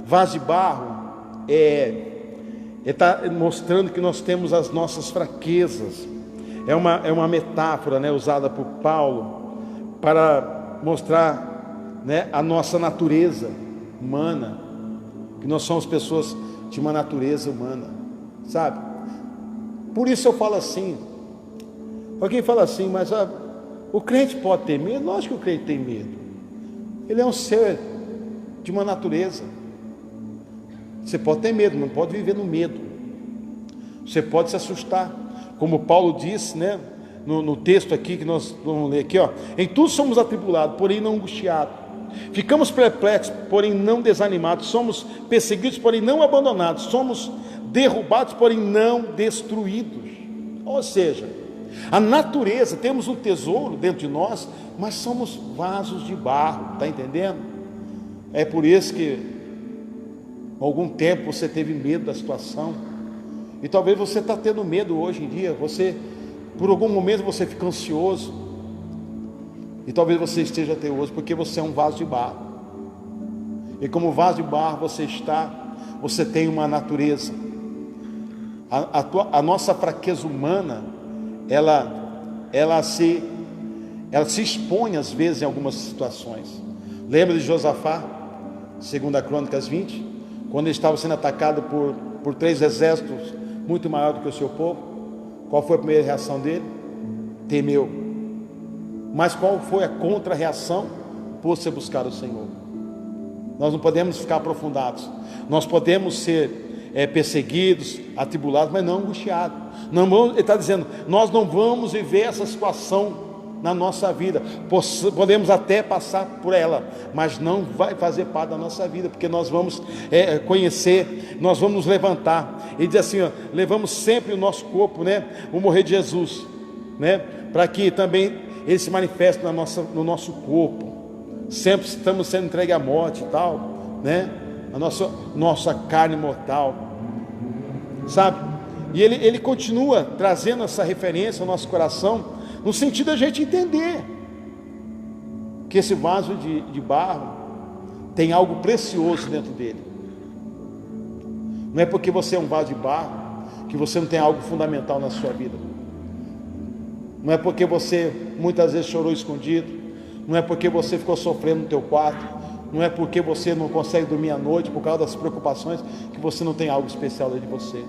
Vaso de barro está mostrando que nós temos as nossas fraquezas. É uma metáfora, né, usada por Paulo para mostrar, né, a nossa natureza humana, que nós somos pessoas de uma natureza humana, sabe? Por isso eu falo assim. Alguém fala assim: mas o crente pode ter medo? Lógico que o crente tem medo. Ele é um ser de uma natureza. Você pode ter medo, não pode viver no medo. Você pode se assustar, como Paulo disse, né, no texto aqui que nós vamos ler aqui, ó: em tudo somos atribulados, porém não angustiados, ficamos perplexos, porém não desanimados, somos perseguidos, porém não abandonados, somos derrubados, porém não destruídos. Ou seja, a natureza, temos um tesouro dentro de nós, mas somos vasos de barro, está entendendo? É por isso que algum tempo você teve medo da situação, e talvez você está tendo medo hoje em dia, por algum momento você fica ansioso, e talvez você esteja teoso, porque você é um vaso de barro, e como vaso de barro você tem uma natureza, a nossa fraqueza humana, ela se expõe às vezes em algumas situações. Lembra de Josafá, 2 Crônicas 20, quando ele estava sendo atacado por 3 exércitos muito maior do que o seu povo? Qual foi a primeira reação dele? Temeu. Mas qual foi a contra-reação? Pôs-se a buscar o Senhor. Nós não podemos ficar aprofundados, nós podemos ser perseguidos, atribulados, mas não angustiados. Ele está dizendo, nós não vamos viver essa situação na nossa vida, podemos até passar por ela, mas não vai fazer parte da nossa vida, porque nós vamos conhecer, nós vamos nos levantar. Ele diz assim, levamos sempre o nosso corpo, o morrer de Jesus, para que também ele se manifeste no nosso corpo. Sempre estamos sendo entregues à morte e tal, a nossa carne mortal, sabe? E ele continua trazendo essa referência ao nosso coração, no sentido da gente entender que esse vaso de barro tem algo precioso dentro dele. Não é porque você é um vaso de barro que você não tem algo fundamental na sua vida. Não é porque você muitas vezes chorou escondido, não é porque você ficou sofrendo no teu quarto, não é porque você não consegue dormir à noite por causa das preocupações, que você não tem algo especial dentro de você.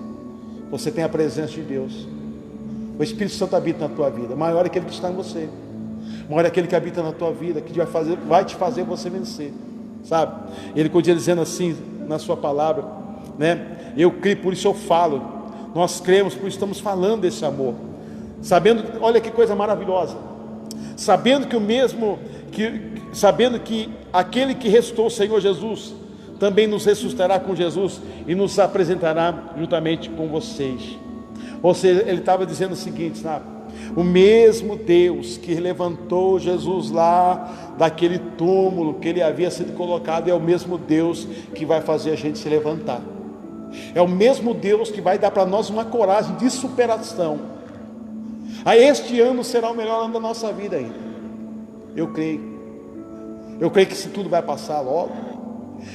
Você tem a presença de Deus. O Espírito Santo habita na tua vida. Maior é aquele que está em você, maior é aquele que habita na tua vida, que vai te fazer você vencer, sabe? Ele continua dizendo assim na sua palavra, eu creio, por isso eu falo. Nós cremos, por isso estamos falando desse amor, sabendo, olha que coisa maravilhosa, sabendo que aquele que ressuscitou o Senhor Jesus também nos ressuscitará com Jesus e nos apresentará juntamente com vocês. Ou seja, ele estava dizendo o seguinte, sabe? O mesmo Deus que levantou Jesus lá daquele túmulo que ele havia sido colocado, é o mesmo Deus que vai fazer a gente se levantar. É o mesmo Deus que vai dar para nós uma coragem de superação. Este ano será o melhor ano da nossa vida ainda. Eu creio que isso tudo vai passar logo.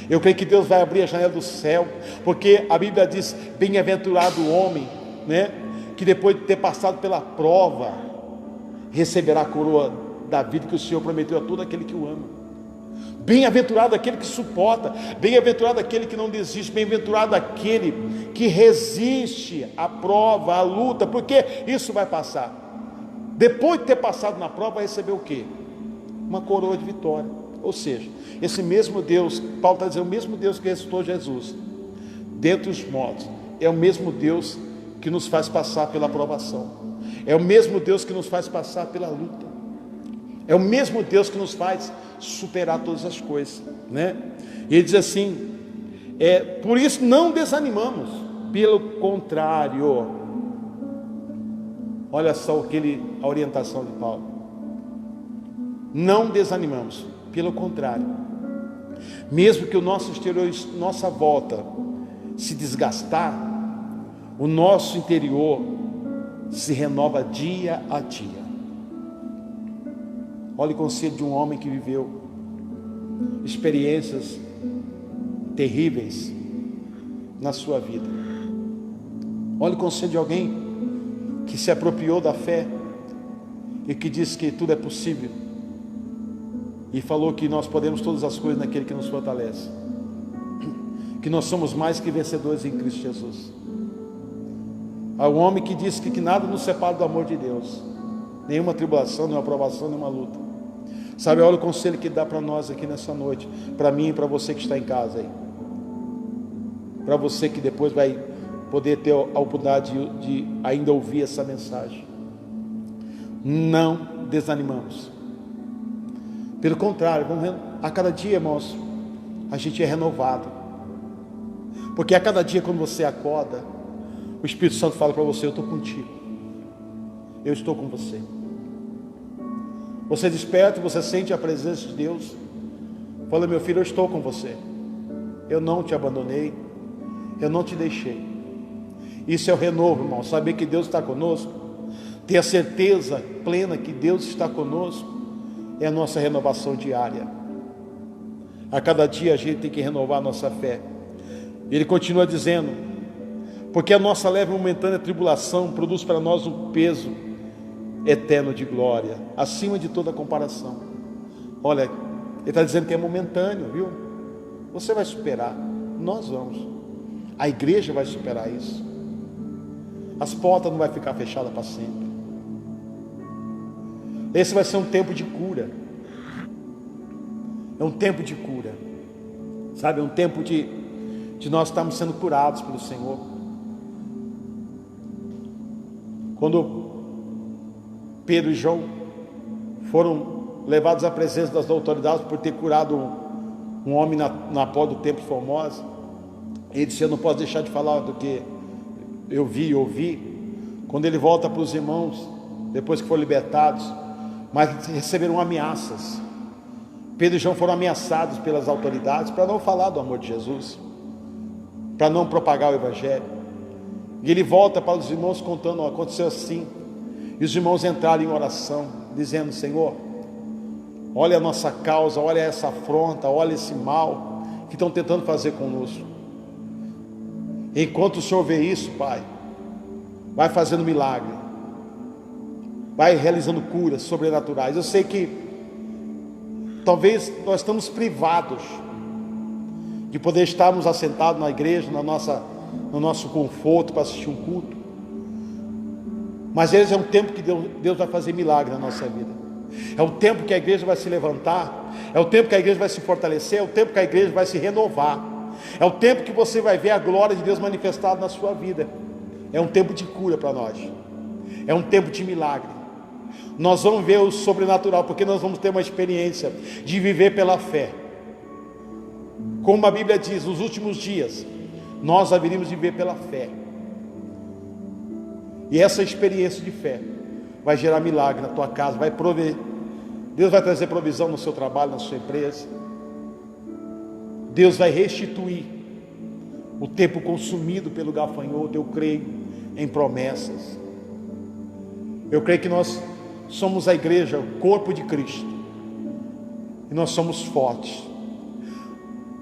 Eu creio que Deus vai abrir a janela do céu, porque a Bíblia diz, bem-aventurado o homem, que depois de ter passado pela prova, receberá a coroa da vida que o Senhor prometeu a todo aquele que o ama. Bem-aventurado aquele que suporta, bem-aventurado aquele que não desiste, bem-aventurado aquele que resiste à prova, à luta, porque isso vai passar. Depois de ter passado na prova, vai receber o quê? Uma coroa de vitória. Ou seja, esse mesmo Deus, Paulo está dizendo, o mesmo Deus que ressuscitou Jesus dentre os mortos, é o mesmo Deus que nos faz passar pela provação, é o mesmo Deus que nos faz passar pela luta, é o mesmo Deus que nos faz superar todas as coisas, E ele diz assim, por isso não desanimamos, pelo contrário. Olha só a orientação de Paulo, não desanimamos, pelo contrário, mesmo que o nosso exterior, nossa volta se desgastar, o nosso interior se renova dia a dia. Olha o conselho de um homem que viveu experiências terríveis na sua vida. Olha o conselho de alguém que se apropriou da fé e que diz que tudo é possível, e falou que nós podemos todas as coisas naquele que nos fortalece, que nós somos mais que vencedores em Cristo Jesus. Há um homem que diz que nada nos separa do amor de Deus, nenhuma tribulação, nenhuma provação, nenhuma luta. Sabe, olha o conselho que dá para nós aqui nessa noite, para mim e para você que está em casa aí, para você que depois vai poder ter a oportunidade de ainda ouvir essa mensagem. Não desanimamos, pelo contrário, a cada dia, irmãos, a gente é renovado, porque a cada dia quando você acorda, o Espírito Santo fala para você, eu estou contigo, eu estou com você. Você desperta, você sente a presença de Deus. Fala: meu filho, eu estou com você. Eu não te abandonei, eu não te deixei. Isso é o renovo, irmão. Saber que Deus está conosco, ter a certeza plena que Deus está conosco, é a nossa renovação diária. A cada dia a gente tem que renovar a nossa fé. Ele continua dizendo: porque a nossa leve e momentânea tribulação produz para nós um peso eterno de glória, acima de toda comparação. Olha, ele está dizendo que é momentâneo, viu? Você vai superar, nós vamos. A igreja vai superar isso. As portas não vão ficar fechadas para sempre. Esse vai ser um tempo de cura. É um tempo de cura, sabe? É um tempo de nós estarmos sendo curados pelo Senhor. Quando Pedro e João foram levados à presença das autoridades por ter curado um homem na porta do templo de Formosa, ele disse: eu não posso deixar de falar do que eu vi e ouvi. Quando ele volta para os irmãos, depois que foram libertados, mas receberam ameaças. Pedro e João foram ameaçados pelas autoridades para não falar do amor de Jesus, para não propagar o Evangelho. E ele volta para os irmãos contando: aconteceu assim. E os irmãos entraram em oração, dizendo: Senhor, olha a nossa causa, olha essa afronta, olha esse mal que estão tentando fazer conosco. Enquanto o Senhor vê isso, Pai, vai fazendo milagre, vai realizando curas sobrenaturais. Eu sei que talvez nós estamos privados de poder estarmos assentados na igreja, no nosso conforto, para assistir um culto. Mas esse é um tempo que Deus vai fazer milagre na nossa vida. É um tempo que a igreja vai se levantar. É o tempo que a igreja vai se fortalecer. É o tempo que a igreja vai se renovar. É o tempo que você vai ver a glória de Deus manifestada na sua vida. É um tempo de cura para nós. É um tempo de milagre. Nós vamos ver o sobrenatural, porque nós vamos ter uma experiência de viver pela fé. Como a Bíblia diz, nos últimos dias nós haveríamos de viver pela fé. E essa experiência de fé vai gerar milagre na tua casa, vai prover. Deus vai trazer provisão no seu trabalho, na sua empresa. Deus vai restituir o tempo consumido pelo gafanhoto. Eu creio em promessas. Eu creio que nós somos a igreja, o corpo de Cristo, e nós somos fortes.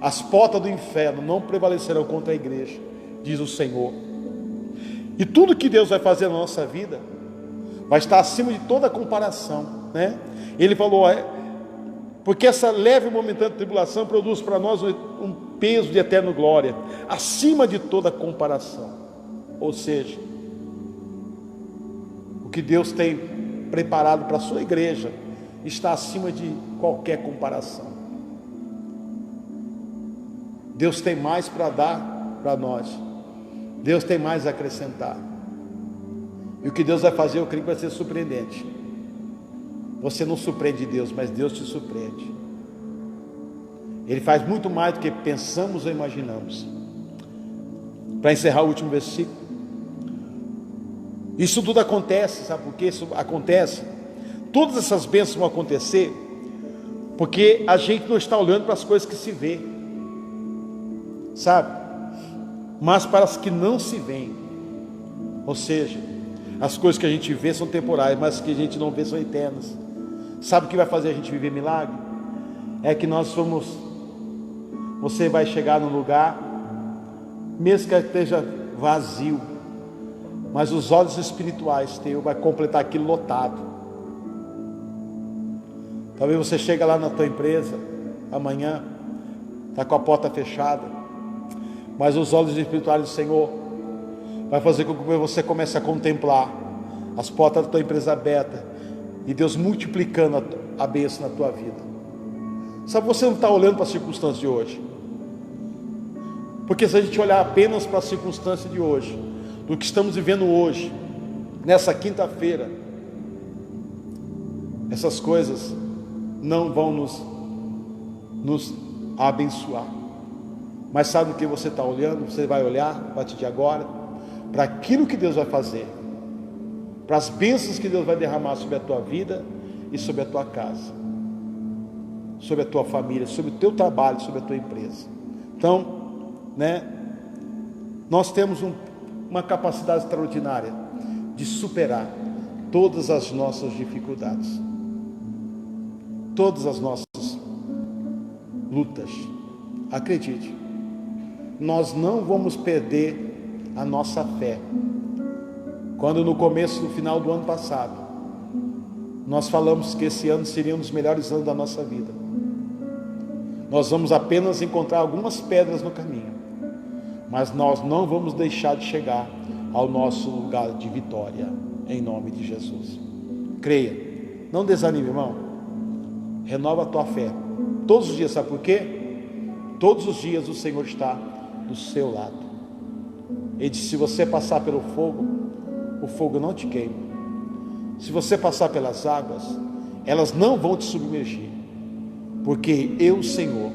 As portas do inferno não prevalecerão contra a igreja, diz o Senhor. E tudo que Deus vai fazer na nossa vida vai estar acima de toda comparação, né? Ele falou: porque essa leve e momentânea tribulação produz para nós um peso de eterna glória, acima de toda comparação. Ou seja, o que Deus tem preparado para a sua igreja está acima de qualquer comparação. Deus tem mais para dar para nós. Deus tem mais a acrescentar. E o que Deus vai fazer, eu creio que vai ser surpreendente. Você não surpreende Deus, mas Deus te surpreende. Ele faz muito mais do que pensamos ou imaginamos. Para encerrar o último versículo, isso tudo acontece, sabe por que isso acontece? Todas essas bênçãos vão acontecer porque a gente não está olhando para as coisas que se vê, sabe? Mas para as que não se veem. Ou seja, as coisas que a gente vê são temporais, mas as que a gente não vê são eternas. Sabe o que vai fazer a gente viver milagre? É que você vai chegar num lugar, mesmo que esteja vazio, mas os olhos espirituais teus vai completar aquilo lotado. Talvez você chega lá na tua empresa amanhã, está com a porta fechada, mas os olhos espirituais do Senhor vai fazer com que você comece a contemplar as portas da tua empresa abertas e Deus multiplicando a bênção na tua vida. Sabe, você não está olhando para a circunstância de hoje, porque se a gente olhar apenas para a circunstância de hoje, do que estamos vivendo hoje, nessa quinta-feira, essas coisas não vão nos abençoar. Mas sabe o que você está olhando? Você vai olhar a partir de agora para aquilo que Deus vai fazer para as bênçãos que Deus vai derramar sobre a tua vida e sobre a tua casa, sobre a tua família, sobre o teu trabalho, sobre a tua empresa. Então, nós temos uma capacidade extraordinária de superar todas as nossas dificuldades, todas as nossas lutas. Acredite, nós não vamos perder a nossa fé. Quando no final do ano passado, nós falamos que esse ano seria um dos melhores anos da nossa vida, nós vamos apenas encontrar algumas pedras no caminho, mas nós não vamos deixar de chegar ao nosso lugar de vitória, em nome de Jesus. Creia, não desanime, irmão, renova a tua fé, todos os dias. Sabe por quê? Todos os dias o Senhor está do seu lado. Ele disse: se você passar pelo fogo, o fogo não te queima. Se você passar pelas águas, elas não vão te submergir, porque eu, Senhor,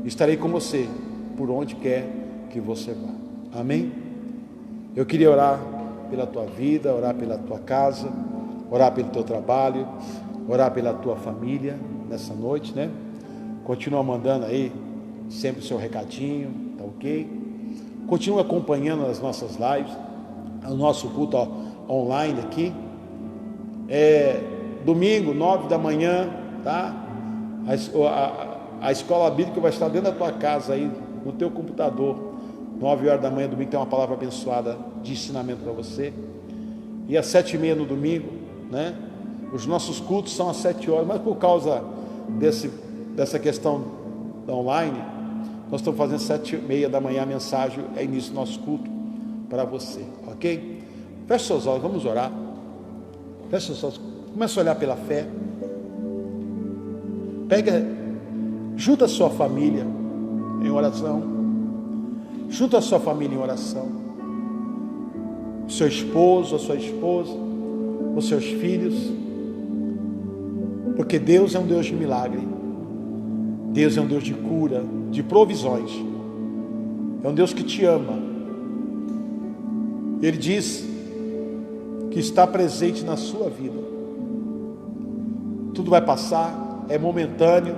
estarei com você por onde quer que você vá. Amém? Eu queria orar pela tua vida, orar pela tua casa, orar pelo teu trabalho, orar pela tua família nessa noite, Continua mandando aí sempre o seu recadinho, tá ok? Continua acompanhando as nossas lives, o nosso culto online aqui. Domingo, 9 da manhã, tá? A escola bíblica vai estar dentro da tua casa aí, no teu computador. 9 horas da manhã, domingo, tem uma palavra abençoada de ensinamento para você. E às 7h30 no domingo, Os nossos cultos são às 7 horas, mas por causa dessa questão online, nós estamos fazendo 7h30 da manhã a mensagem, é início do nosso culto para você, ok? Feche seus olhos, vamos orar. Feche seus olhos, comece a olhar pela fé. Junta a sua família em oração. Junta a sua família em oração. O seu esposo, a sua esposa, os seus filhos. Porque Deus é um Deus de milagre. Deus é um Deus de cura, de provisões. É um Deus que te ama. Ele diz que está presente na sua vida. Tudo vai passar, é momentâneo.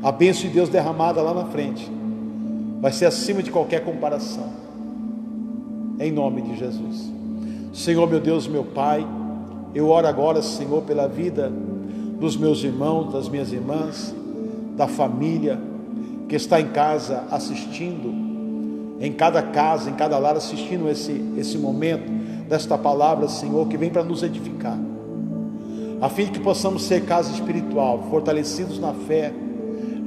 A bênção de Deus derramada lá na frente vai ser acima de qualquer comparação, em nome de Jesus. Senhor, meu Deus, meu Pai, eu oro agora, Senhor, pela vida dos meus irmãos, das minhas irmãs, da família que está em casa assistindo, em cada casa, em cada lar, assistindo esse momento desta palavra, Senhor, que vem para nos edificar, a fim de que possamos ser casa espiritual, fortalecidos na fé,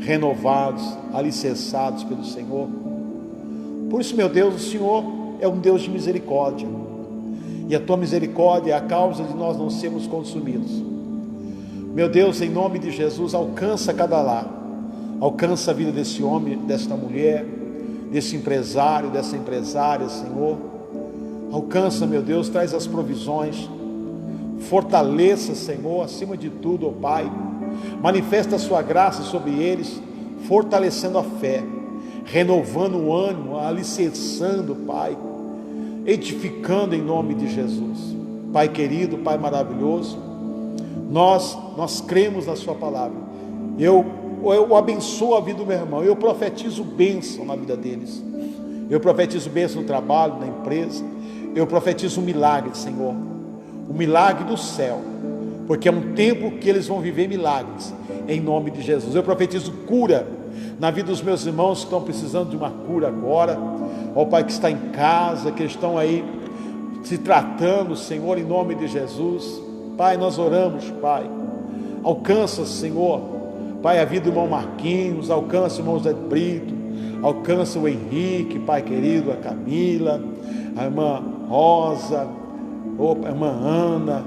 renovados, alicerçados pelo Senhor. Por isso, meu Deus, o Senhor é um Deus de misericórdia, e a tua misericórdia é a causa de nós não sermos consumidos. Meu Deus, em nome de Jesus, alcança cada lar, alcança a vida desse homem, desta mulher, desse empresário, dessa empresária, Senhor. Alcança, meu Deus, traz as provisões, fortaleça, Senhor, acima de tudo, ó Pai, manifesta a sua graça sobre eles, fortalecendo a fé, renovando o ânimo, alicerçando, Pai, edificando em nome de Jesus. Pai querido, Pai maravilhoso, nós cremos na sua palavra. Eu abençoo a vida do meu irmão, eu profetizo bênção na vida deles, eu profetizo bênção no trabalho, na empresa, eu profetizo um milagre, Senhor, o milagre do céu, porque é um tempo que eles vão viver milagres, em nome de Jesus. Eu profetizo cura na vida dos meus irmãos que estão precisando de uma cura agora, ó Pai, que está em casa, que estão aí se tratando, Senhor, em nome de Jesus. Pai, nós oramos, Pai, alcança, Senhor, Pai, a vida do irmão Marquinhos, alcança o irmão Zé Brito, alcança o Henrique, Pai querido, a Camila, a irmã Rosa, a irmã Ana,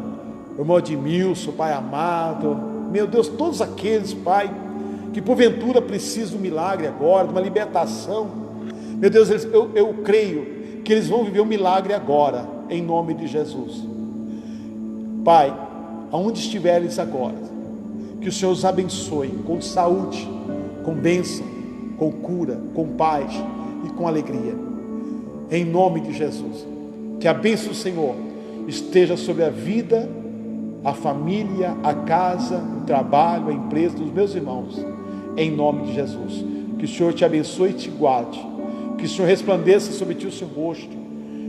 o irmão Edmilson, Pai amado, meu Deus, todos aqueles, Pai, que porventura precisam de um milagre agora, de uma libertação, meu Deus, eu creio que eles vão viver um milagre agora, em nome de Jesus. Pai, aonde estiverem eles agora, que o Senhor os abençoe com saúde, com bênção, com cura, com paz e com alegria, em nome de Jesus. Que a bênção do Senhor esteja sobre a vida, a família, a casa, o trabalho, a empresa dos meus irmãos, em nome de Jesus. Que o Senhor te abençoe e te guarde, que o Senhor resplandeça sobre ti o seu rosto,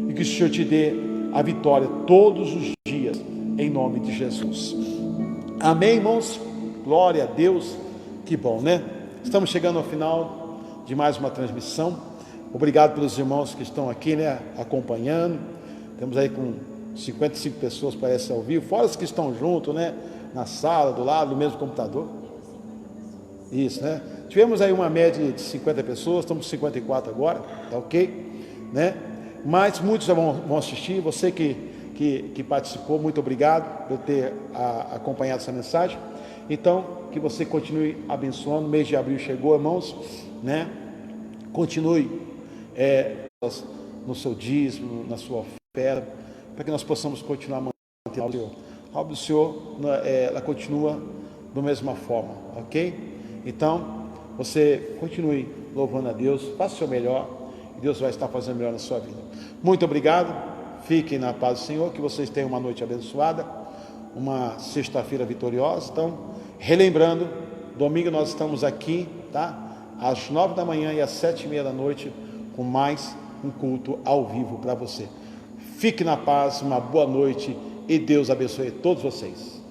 e que o Senhor te dê a vitória todos os dias, em nome de Jesus. Amém, irmãos? Glória a Deus. Que bom, né? Estamos chegando ao final de mais uma transmissão. Obrigado pelos irmãos que estão aqui, né, acompanhando. Temos aí com 55 pessoas, parece, ao vivo, fora os que estão junto, né, na sala, do lado, no mesmo computador. Isso, né? Tivemos aí uma média de 50 pessoas, estamos com 54 agora, tá ok? Né? Mas muitos já vão assistir. Você que participou, muito obrigado por ter acompanhado essa mensagem. Então, que você continue abençoando. O mês de abril chegou, irmãos, né? Continue no seu dízimo, na sua oferta, para que nós possamos continuar mantendo o Senhor. A obra do Senhor, ela continua da mesma forma, ok? Então, você continue louvando a Deus, faça o seu melhor, e Deus vai estar fazendo melhor na sua vida. Muito obrigado, fiquem na paz do Senhor, que vocês tenham uma noite abençoada, uma sexta-feira vitoriosa. Então, relembrando, domingo nós estamos aqui, tá? Às 9 da manhã e às 7h30 da noite, com mais um culto ao vivo para você. Fique na paz, uma boa noite e Deus abençoe todos vocês.